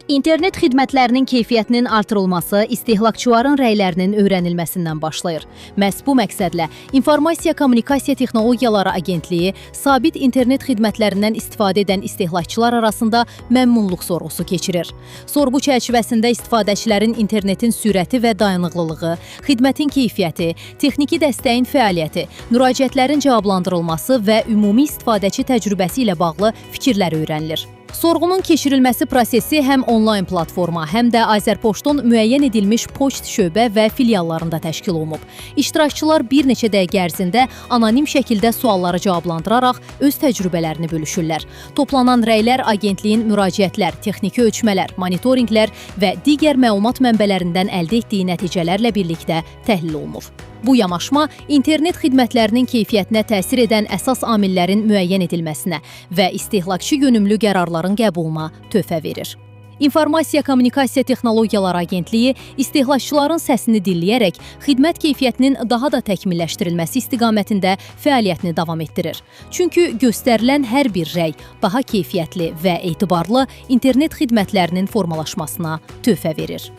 İnternet xidmətlərinin keyfiyyətinin artırılması istehlakçıların rəylərinin öyrənilməsindən başlayır. Məhz bu məqsədlə İnformasiya Kommunikasiya Texnologiyaları Agentliyi sabit internet xidmətlərindən istifadə edən istehlakçılar arasında məmnunluq sorğusu keçirir. Sorğu çərçivəsində istifadəçilərin internetin sürəti və dayanıqlılığı, xidmətin keyfiyyəti, texniki dəstəyin fəaliyyəti, müraciətlərin cavablandırılması və ümumi istifadəçi təcrübəsi ilə bağlı fikirlər öyrənilir. Sorğunun keçirilməsi prosesi həm onlayn platforma, həm də Azərpoçtun müəyyən edilmiş poçt şöbə və filiallarında təşkil olunub. İştirakçılar bir neçə dəqiqə ərzində anonim şəkildə sualları cavablandıraraq öz təcrübələrini bölüşürlər. Toplanan rəylər agentliyin müraciətlər, texniki ölçmələr, monitorinqlər və digər məlumat mənbələrindən əldə etdiyi nəticələrlə birlikdə təhlil olunur. Bu yanaşma internet xidmətlərinin keyfiyyətinə təsir edən əsas amillərin müəyyən edilməsinə və istehlakçı yönümlü qərarların qəbuluna töhfə verir. İnformasiya Kommunikasiya Texnologiyaları Agentliyi istehlakçıların səsini dinləyərək xidmət keyfiyyətinin daha da təkmilləşdirilməsi istiqamətində fəaliyyətini davam etdirir. Çünki göstərilən hər bir rəy daha keyfiyyətli və etibarlı internet xidmətlərinin formalaşmasına töhfə verir.